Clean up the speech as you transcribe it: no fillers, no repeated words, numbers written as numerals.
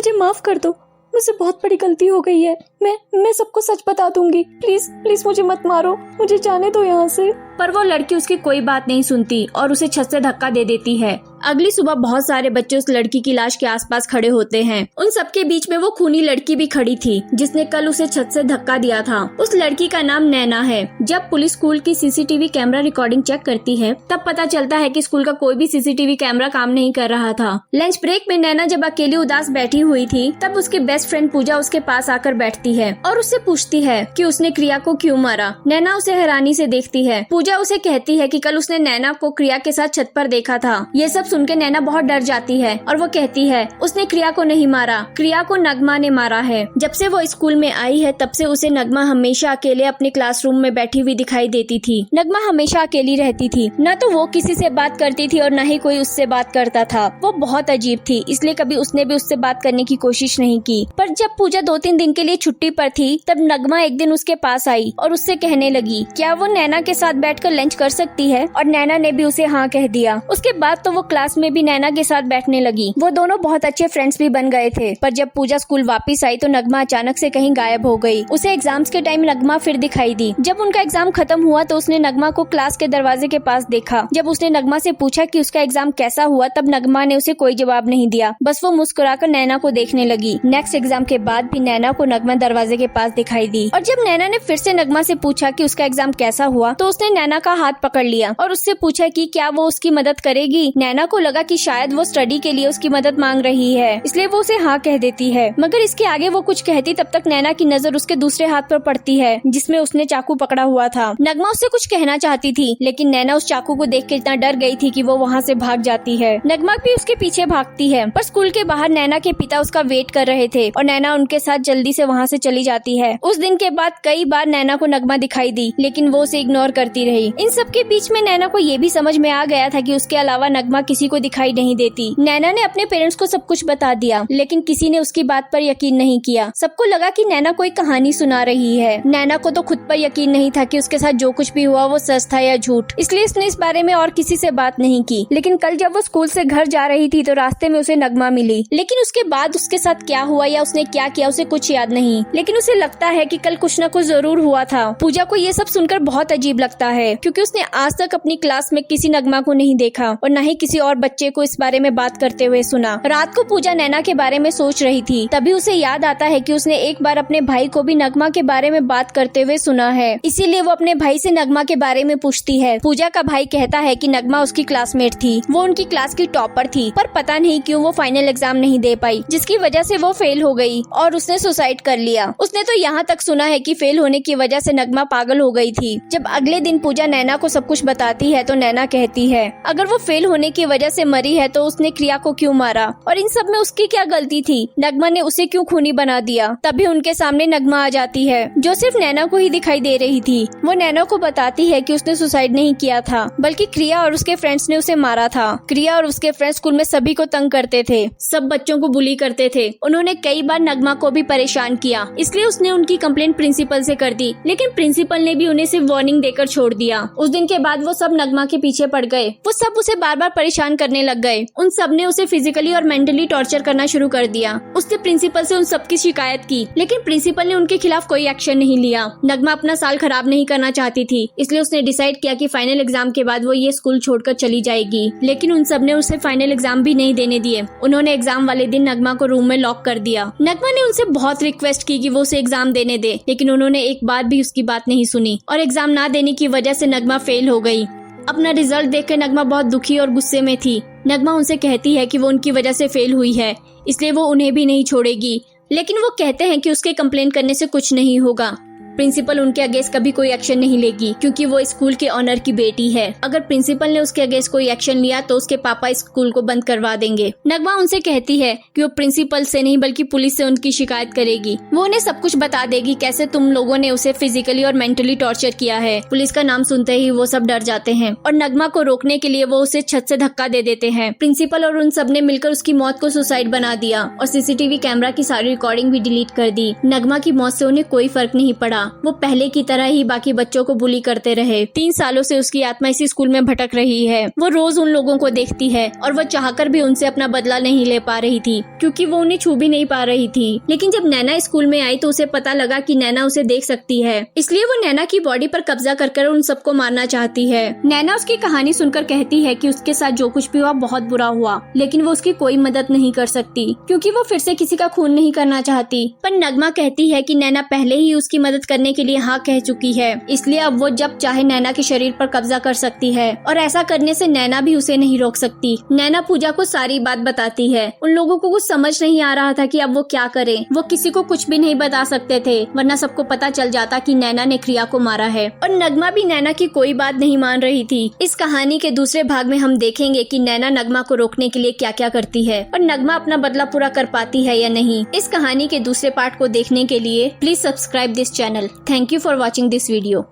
मुझे माफ कर दो, मुझसे बहुत बड़ी गलती हो गई है। मैं सबको सच बता दूंगी। प्लीज प्लीज मुझे मत मारो, मुझे जाने दो यहाँ से। पर वो लड़की उसकी कोई बात नहीं सुनती और उसे छत से धक्का दे देती है। अगली सुबह बहुत सारे बच्चे उस लड़की की लाश के आसपास खड़े होते हैं। उन सबके बीच में वो खूनी लड़की भी खड़ी थी जिसने कल उसे छत से धक्का दिया था। उस लड़की का नाम नैना है। जब पुलिस स्कूल की सीसीटीवी कैमरा रिकॉर्डिंग चेक करती है तब पता चलता है कि स्कूल का कोई भी सीसीटीवी कैमरा काम नहीं कर रहा था। लंच ब्रेक में नैना जब अकेली उदास बैठी हुई थी तब उसकी बेस्ट फ्रेंड पूजा उसके पास आकर बैठती है और उससे पूछती है कि उसने क्रिया को क्यों मारा। नैना उसे हैरानी से देखती है। पूजा उसे कहती है कि कल उसने नैना को क्रिया के साथ छत पर देखा था। ये सब सुनकर नैना बहुत डर जाती है और वो कहती है उसने क्रिया को नहीं मारा, क्रिया को नगमा ने मारा है। जब से वो स्कूल में आई है तब से उसे नगमा हमेशा अकेले अपने क्लासरूम में बैठी हुई दिखाई देती थी। नगमा हमेशा अकेली रहती थी, न तो वो किसी से बात करती थी और न ही कोई उससे बात करता था। वो बहुत अजीब थी, इसलिए कभी उसने भी उससे बात करने की कोशिश नहीं की। पर जब पूजा 2-3 दिन के लिए छुट्टी पर थी तब नगमा एक दिन उसके पास आई और उससे कहने लगी क्या वो नैना के साथ बैठकर लंच कर सकती है, और नैना ने भी उसे हाँ कह दिया। उसके बाद तो वो क्लास में भी नैना के साथ बैठने लगी। वो दोनों बहुत अच्छे फ्रेंड्स भी बन गए थे। पर जब पूजा स्कूल वापस आई तो नगमा अचानक से कहीं गायब हो गई। उसे एग्जाम्स के टाइम नगमा फिर दिखाई दी। जब उनका एग्जाम खत्म हुआ तो उसने नगमा को क्लास के दरवाजे के पास देखा। जब उसने नगमा से पूछा कि उसका एग्जाम कैसा हुआ तब नगमा ने उसे कोई जवाब नहीं दिया, बस वो मुस्कुराकर नैना को देखने लगी। नेक्स्ट एग्जाम के बाद भी नैना को नगमा दरवाजे के पास दिखाई दी और जब नैना ने फिर से नगमा से पूछा कि उसका एग्जाम कैसा हुआ तो उसने नैना का हाथ पकड़ लिया और उससे पूछा कि क्या वो उसकी मदद करेगी। नैना को लगा कि शायद वो स्टडी के लिए उसकी मदद मांग रही है, इसलिए वो उसे हाँ कह देती है। मगर इसके आगे वो कुछ कहती तब तक नैना की नजर उसके दूसरे हाथ पर पड़ती है जिसमें उसने चाकू पकड़ा हुआ था। नगमा उससे कुछ कहना चाहती थी लेकिन नैना उस चाकू को देख के इतना डर गई थी कि वो वहाँ से भाग जाती है। नगमा भी उसके पीछे भागती है पर स्कूल के बाहर नैना के पिता उसका वेट कर रहे थे और नैना उनके साथ जल्दी से वहाँ से चली जाती है। उस दिन के बाद कई बार नैना को नगमा दिखाई दी लेकिन वो उसे इग्नोर करती रही। इन सब के बीच में नैना को ये भी समझ में आ गया था कि उसके अलावा नगमा किसी को दिखाई नहीं देती। नैना ने अपने पेरेंट्स को सब कुछ बता दिया लेकिन किसी ने उसकी बात पर यकीन नहीं किया। सबको लगा कि नैना कोई कहानी सुना रही है। नैना को तो खुद पर यकीन नहीं था कि उसके साथ जो कुछ भी हुआ वो सच था या झूठ, इसलिए उसने इस बारे में और किसी से बात नहीं की। लेकिन कल जब वो स्कूल से घर जा रही थी तो रास्ते में उसे नगमा मिली, लेकिन उसके बाद उसके साथ क्या हुआ या उसने क्या किया उसे कुछ याद नहीं। लेकिन उसे लगता है कि कल कुछ न कुछ जरूर हुआ था। पूजा को ये सब सुनकर बहुत अजीब लगता है क्योंकि उसने आज तक अपनी क्लास में किसी नगमा को नहीं देखा और न ही किसी और बच्चे को इस बारे में बात करते हुए सुना। रात को पूजा नैना के बारे में सोच रही थी, तभी उसे याद आता है कि उसने एक बार अपने भाई को भी नगमा के बारे में बात करते हुए सुना है। इसीलिए वो अपने भाई से नगमा के बारे में पूछती है। पूजा का भाई कहता है कि नगमा उसकी क्लासमेट थी, वो उनकी क्लास की टॉपर थी, पर पता नहीं क्यों वो फाइनल एग्जाम नहीं दे पाई जिसकी वजह से वो फेल हो गई और उसने सुसाइड कर लिया। उसने तो यहाँ तक सुना है कि फेल होने की वजह से नगमा पागल हो गई थी। जब अगले दिन पूजा नैना को सब कुछ बताती है तो नैना कहती है अगर वो फेल होने की वजह से मरी है तो उसने क्रिया को क्यों मारा और इन सब में उसकी क्या गलती थी, नगमा ने उसे क्यों खूनी बना दिया। तभी उनके सामने नगमा आ जाती है जो सिर्फ नैना को ही दिखाई दे रही थी। वो नैना को बताती है कि उसने सुसाइड नहीं किया था बल्कि क्रिया और उसके फ्रेंड्स ने उसे मारा था। क्रिया और उसके फ्रेंड्स स्कूल में सभी को तंग करते थे, सब बच्चों को बुली करते थे। उन्होंने कई बार नगमा को भी परेशान किया, इसलिए उसने उनकी कंप्लेंट प्रिंसिपल से कर दी, लेकिन प्रिंसिपल ने भी उन्हें सिर्फ वार्निंग देकर छोड़ दिया। उस दिन के बाद वो सब नगमा के पीछे पड़ गए। वो सब उसे बार बार परेशान करने लग गए। उन सब ने उसे फिजिकली और मेंटली टॉर्चर करना शुरू कर दिया। उसने प्रिंसिपल से उन सब की शिकायत की लेकिन प्रिंसिपल ने उनके खिलाफ कोई एक्शन नहीं लिया। नगमा अपना साल खराब नहीं करना चाहती थी, इसलिए उसने डिसाइड किया कि फाइनल एग्जाम के बाद वो ये स्कूल छोड़कर चली जाएगी। लेकिन उन सब ने उसे फाइनल एग्जाम भी नहीं देने दिए। उन्होंने एग्जाम वाले दिन नगमा को रूम में लॉक कर दिया। नगमा ने उनसे बहुत रिक्वेस्ट की कि वो उसे एग्जाम देने दे, लेकिन उन्होंने एक बार भी उसकी बात नहीं सुनी और एग्जाम ना देने की वजह से नगमा फेल हो गई। अपना रिजल्ट देखकर नगमा बहुत दुखी और गुस्से में थी। नगमा उनसे कहती है कि वो उनकी वजह से फेल हुई है, इसलिए वो उन्हें भी नहीं छोड़ेगी, लेकिन वो कहते हैं कि उसके कंप्लेन करने से कुछ नहीं होगा। प्रिंसिपल उनके अगेंस्ट कभी कोई एक्शन नहीं लेगी क्योंकि वो स्कूल के ऑनर की बेटी है। अगर प्रिंसिपल ने उसके अगेंस्ट कोई एक्शन लिया तो उसके पापा स्कूल को बंद करवा देंगे। नगमा उनसे कहती है कि वो प्रिंसिपल से नहीं बल्कि पुलिस से उनकी शिकायत करेगी। वो उन्हें सब कुछ बता देगी कैसे तुम लोगों ने उसे फिजिकली और मेंटली टॉर्चर किया है। पुलिस का नाम सुनते ही वो सब डर जाते हैं और नगमा को रोकने के लिए वो उसे छत से धक्का दे देते हैं। प्रिंसिपल और उन सब ने मिलकर उसकी मौत को सुसाइड बना दिया और सीसीटीवी कैमरा की सारी रिकॉर्डिंग भी डिलीट कर दी। नगमा की मौत से उन्हें कोई फर्क नहीं पड़ा। वो पहले की तरह ही बाकी बच्चों को बुली करते रहे। 3 सालों से उसकी आत्मा इसी स्कूल में भटक रही है। वो रोज उन लोगों को देखती है और वो चाहकर भी उनसे अपना बदला नहीं ले पा रही थी, क्योंकि वो उन्हें छू भी नहीं पा रही थी। लेकिन जब नैना स्कूल में आई तो उसे पता लगा कि नैना उसे देख सकती है, इसलिए वो नैना की बॉडी पर कब्जा कर उन सबको मारना चाहती है। नैना उसकी कहानी सुनकर कहती है कि उसके साथ जो कुछ भी हुआ बहुत बुरा हुआ, लेकिन वो उसकी कोई मदद नहीं कर सकती क्योंकि वो फिर से किसी का खून नहीं करना चाहती। पर नगमा कहती है कि नैना पहले ही उसकी मदद करने के लिए हाँ कह चुकी है, इसलिए अब वो जब चाहे नैना के शरीर पर कब्जा कर सकती है और ऐसा करने से नैना भी उसे नहीं रोक सकती। नैना पूजा को सारी बात बताती है। उन लोगों को कुछ समझ नहीं आ रहा था कि अब वो क्या करें। वो किसी को कुछ भी नहीं बता सकते थे, वरना सबको पता चल जाता कि नैना ने क्रिया को मारा है। और नगमा भी नैना की कोई बात नहीं मान रही थी। इस कहानी के दूसरे भाग में हम देखेंगे कि नैना नगमा को रोकने के लिए क्या क्या करती है और नगमा अपना बदला पूरा कर पाती है या नहीं। इस कहानी के दूसरे पार्ट को देखने के लिए please subscribe this channel. Thank you for watching this video.